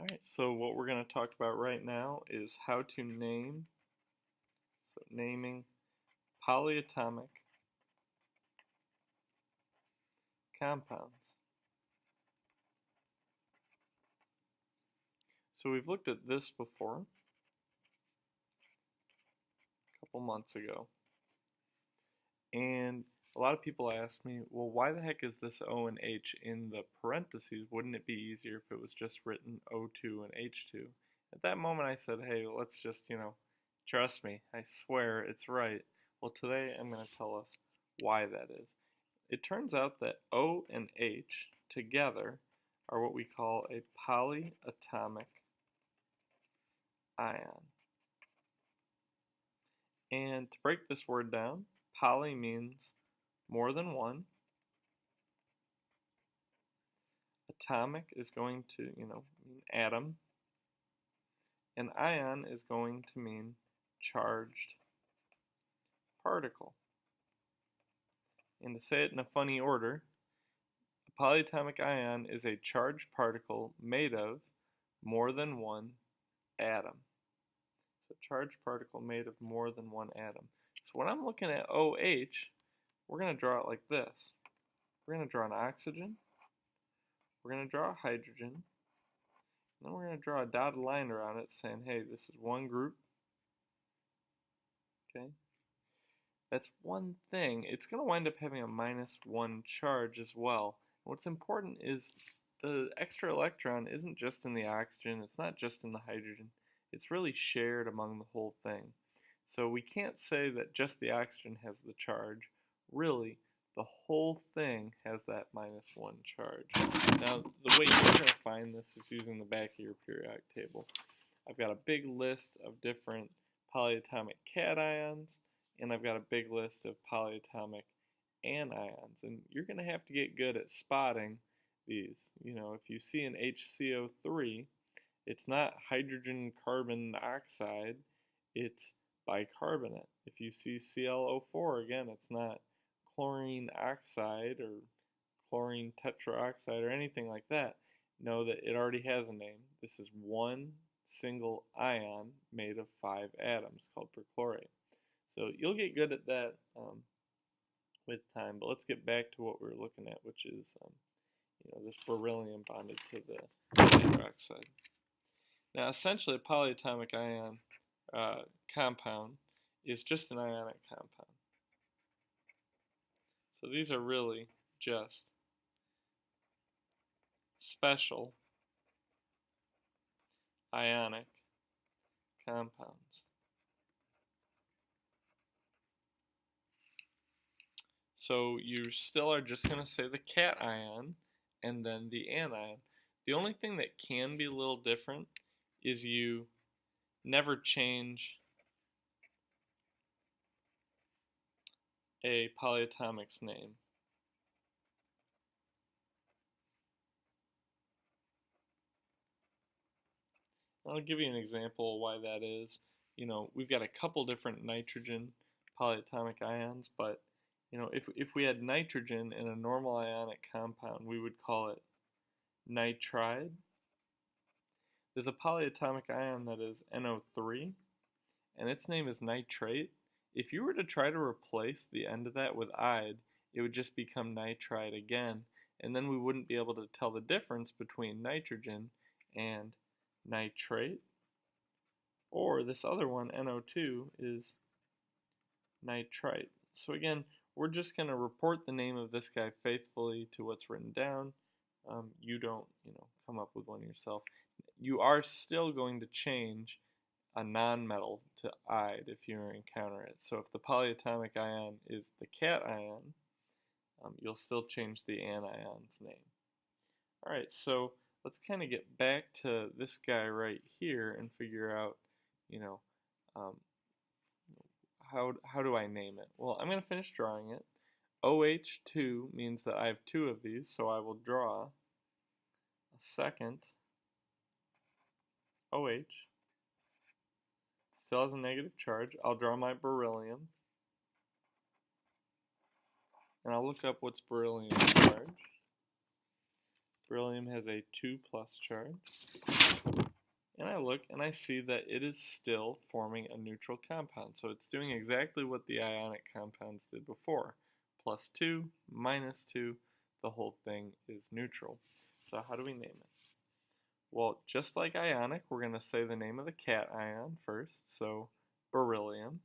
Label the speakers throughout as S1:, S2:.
S1: Alright, so what we're going to talk about right now is how to name, naming polyatomic compounds. So we've looked at this before, a couple months ago, and a lot of people ask me, well, why the heck is this O and H in the parentheses? Wouldn't it be easier if it was just written O2 and H2? At that moment I said, hey, let's just, trust me, I swear it's right. Well, today I'm going to tell us why that is. It turns out that O and H together are what we call a polyatomic ion. And to break this word down, poly means more than one. Atomic is going to, mean atom. And ion is going to mean charged particle. And to say it in a funny order, a polyatomic ion is a charged particle made of more than one atom. So charged particle made of more than one atom. So when I'm looking at OH, we're going to draw it like this. We're going to draw an oxygen, we're going to draw a hydrogen, and then we're going to draw a dotted line around it saying, hey, this is one group. Okay, that's one thing. It's going to wind up having a -1 charge as well. What's important is the extra electron isn't just in the oxygen, it's not just in the hydrogen, it's really shared among the whole thing. So we can't say that just the oxygen has the charge. Really, the whole thing has that -1 charge. Now, the way you're going to find this is using the back of your periodic table. I've got a big list of different polyatomic cations, and I've got a big list of polyatomic anions. And you're going to have to get good at spotting these. If you see an HCO3, it's not hydrogen carbon oxide, it's bicarbonate. If you see ClO4, again, it's not chlorine oxide or chlorine tetraoxide or anything like that. Know that it already has a name. This is one single ion made of 5 atoms called perchlorate. So you'll get good at that with time, but let's get back to what we were looking at, which is this beryllium bonded to the hydroxide. Now, essentially, a polyatomic ion compound is just an ionic compound. So these are really just special ionic compounds. So you still are just going to say the cation and then the anion. The only thing that can be a little different is you never change a polyatomic's name. I'll give you an example of why that is. We've got a couple different nitrogen polyatomic ions, but if we had nitrogen in a normal ionic compound, we would call it nitride. There's a polyatomic ion that is NO3, and its name is nitrate. If you were to try to replace the end of that with "ide," it would just become nitride again, and then we wouldn't be able to tell the difference between nitrogen and nitrate. Or this other one, NO2, is nitrite. So again, we're just going to report the name of this guy faithfully to what's written down. You don't, come up with one yourself. You are still going to change a nonmetal to "ide" if you encounter it. So if the polyatomic ion is the cation, you'll still change the anion's name. Alright, so let's kind of get back to this guy right here and figure out, how do I name it? Well, I'm going to finish drawing it. OH2 means that I have 2 of these, so I will draw a second OH. Still has a negative charge. I'll draw my beryllium. And I'll look up what's beryllium charge. Beryllium has a 2+ charge. And I look and I see that it is still forming a neutral compound. So it's doing exactly what the ionic compounds did before. +2, -2, the whole thing is neutral. So how do we name it? Well, just like ionic, we're going to say the name of the cation first. So beryllium.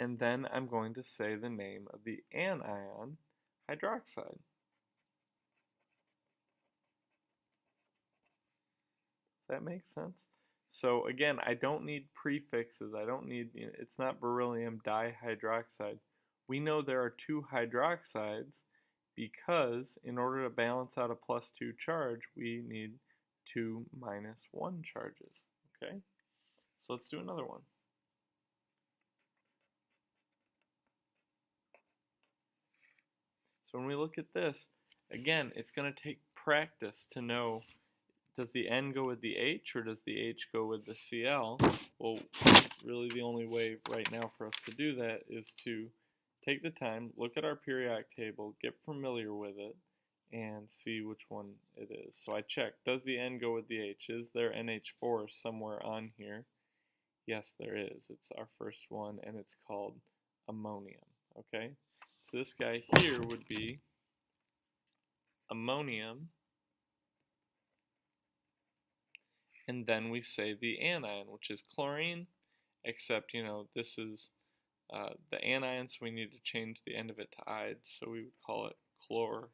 S1: And then I'm going to say the name of the anion, hydroxide. Does that make sense? So again, I don't need prefixes. I don't need, it's not beryllium dihydroxide. We know there are 2 hydroxides because in order to balance out a +2 charge, we need 2 -1 charges. Okay? So let's do another one. So when we look at this, again, it's going to take practice to know, does the N go with the H or does the H go with the Cl? Well, really the only way right now for us to do that is to take the time, look at our periodic table, get familiar with it, and see which one it is. So I check, does the N go with the H? Is there NH4 somewhere on here? Yes, there is. It's our first one, and it's called ammonium. Okay? So this guy here would be ammonium, and then we say the anion, which is chlorine, except, this is the anion, so we need to change the end of it to ide, so we would call it chloride.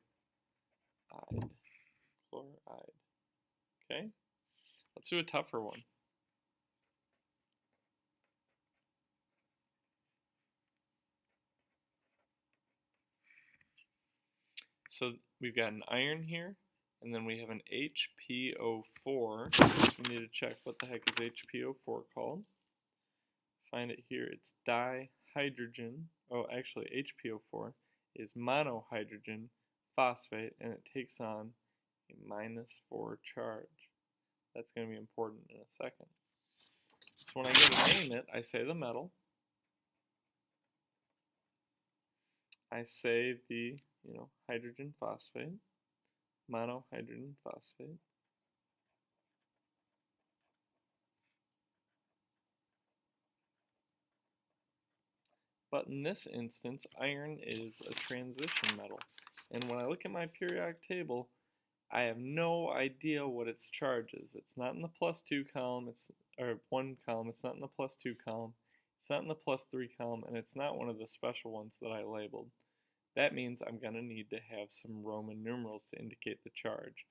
S1: Chloride. Okay? Let's do a tougher one. So we've got an iron here, and then we have an HPO4. We need to check what the heck is HPO4 called. Find it here. It's dihydrogen. Oh, actually, HPO4 is monohydrogen phosphate, and it takes on a -4 charge. That's going to be important in a second. So when I go to name it, I say the metal. I say the, hydrogen phosphate, monohydrogen phosphate. But in this instance, iron is a transition metal. And when I look at my periodic table, I have no idea what its charge is. It's not in the +2 column, or 1 column, it's not in the +2 column, it's not in the +3 column, and it's not one of the special ones that I labeled. That means I'm going to need to have some Roman numerals to indicate the charge.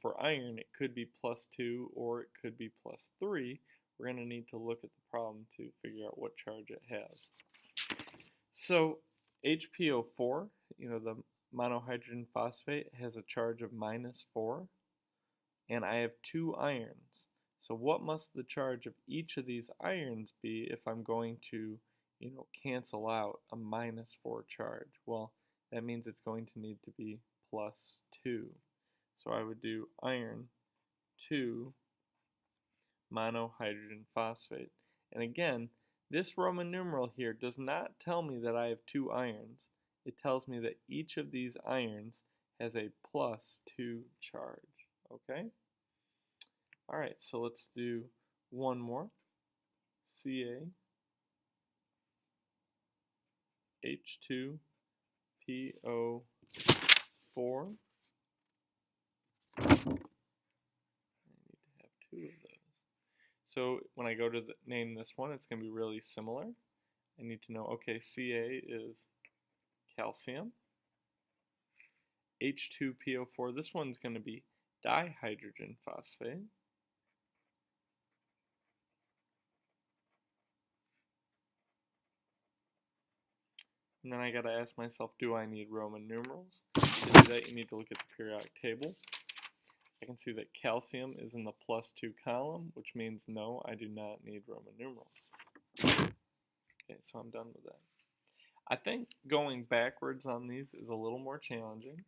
S1: For iron, it could be +2 or it could be +3. We're going to need to look at the problem to figure out what charge it has. So HPO4, the monohydrogen phosphate, has a charge of -4, and I have 2 irons. So what must the charge of each of these irons be if I'm going to, cancel out a -4 charge? Well, that means it's going to need to be +2. So I would do iron 2 monohydrogen phosphate. And again, this Roman numeral here does not tell me that I have 2 irons. It tells me that each of these irons has a +2 charge. Okay? Alright, so let's do one more. Ca H2PO4. I need to have 2 of those. So when I go to name this one, it's going to be really similar. I need to know, okay, Ca is calcium. H2PO4, this one's going to be dihydrogen phosphate. And then I got to ask myself, do I need Roman numerals? To do that, you need to look at the periodic table. I can see that calcium is in the +2 column, which means no, I do not need Roman numerals. Okay, so I'm done with that. I think going backwards on these is a little more challenging.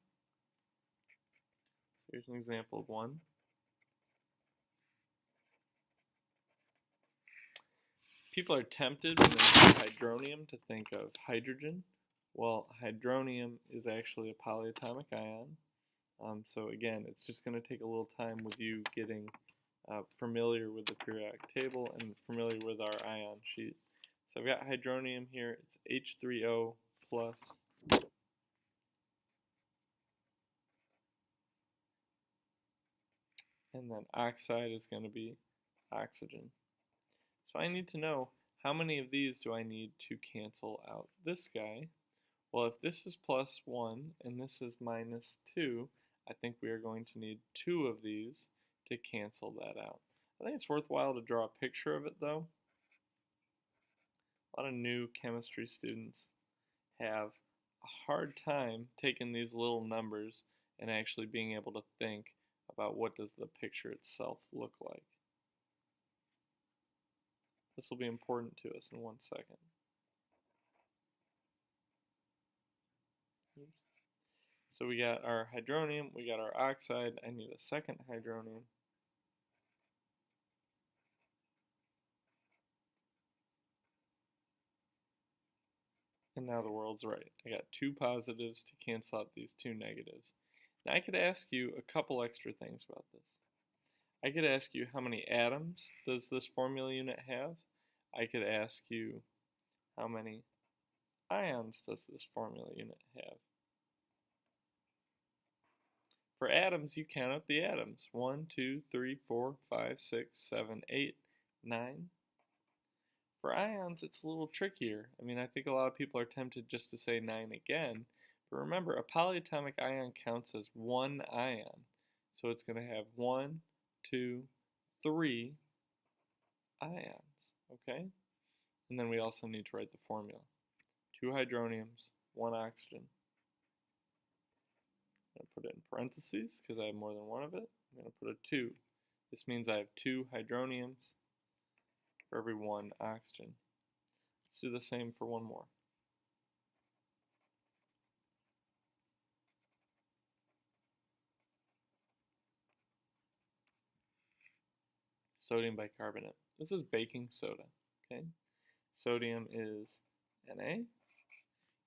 S1: Here's an example of one. People are tempted when they hear hydronium to think of hydrogen. Well, hydronium is actually a polyatomic ion. So again, it's just going to take a little time with you getting familiar with the periodic table and familiar with our ion sheet. So I've got hydronium here. It's H3O plus. And then oxide is going to be oxygen. So I need to know how many of these do I need to cancel out this guy. Well, if this is plus 1 and this is minus 2, I think we are going to need 2 of these to cancel that out. I think it's worthwhile to draw a picture of it though. A lot of new chemistry students have a hard time taking these little numbers and actually being able to think about what does the picture itself look like. This will be important to us in 1 second. Oops. So we got our hydronium, we got our oxide. I need a second hydronium. And now the world's right. I got 2 positives to cancel out these 2 negatives. Now I could ask you a couple extra things about this. I could ask you how many atoms does this formula unit have? I could ask you how many ions does this formula unit have? For atoms, you count up the atoms. 1, 2, 3, 4, 5, 6, 7, 8, 9. For ions, it's a little trickier. I mean, I think a lot of people are tempted just to say 9 again. But remember, a polyatomic ion counts as 1 ion. So it's going to have 1, 2, 3 ions, okay? And then we also need to write the formula. 2 hydroniums, 1 oxygen. I'm going to put it in parentheses because I have more than one of it. I'm going to put a 2. This means I have 2 hydroniums for every 1 oxygen. Let's do the same for one more. Sodium bicarbonate. This is baking soda, okay? Sodium is Na.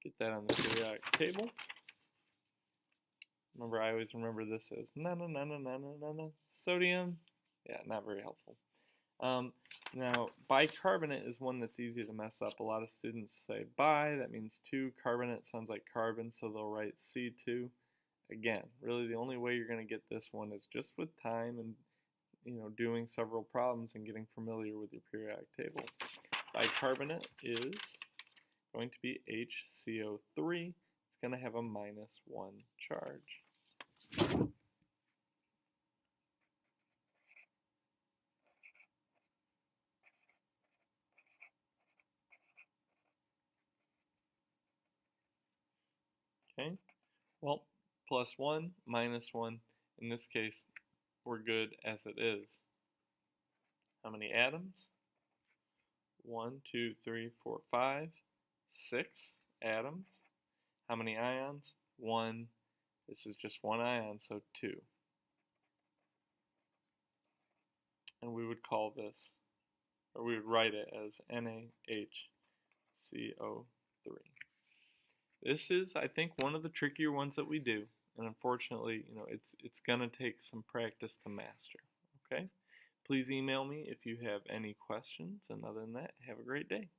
S1: Get that on the periodic table. Remember, I always remember this as sodium. Yeah, not very helpful. Now, bicarbonate is one that's easy to mess up. A lot of students say bi, that means 2. Carbonate sounds like carbon, so they'll write C2. Again, really the only way you're going to get this one is just with time and doing several problems and getting familiar with your periodic table. Bicarbonate is going to be HCO3. It's going to have a -1 charge. Okay, well, +1, -1. In this case, we're good as it is. How many atoms? 1, 2, 3, 4, 5, 6 atoms. How many ions? 1. This is just 1 ion, so 2. And we would call this, or we would write it as NaHCO3. This is, I think, one of the trickier ones that we do, and unfortunately, it's gonna take some practice to master. Okay? Please email me if you have any questions, and other than that, have a great day.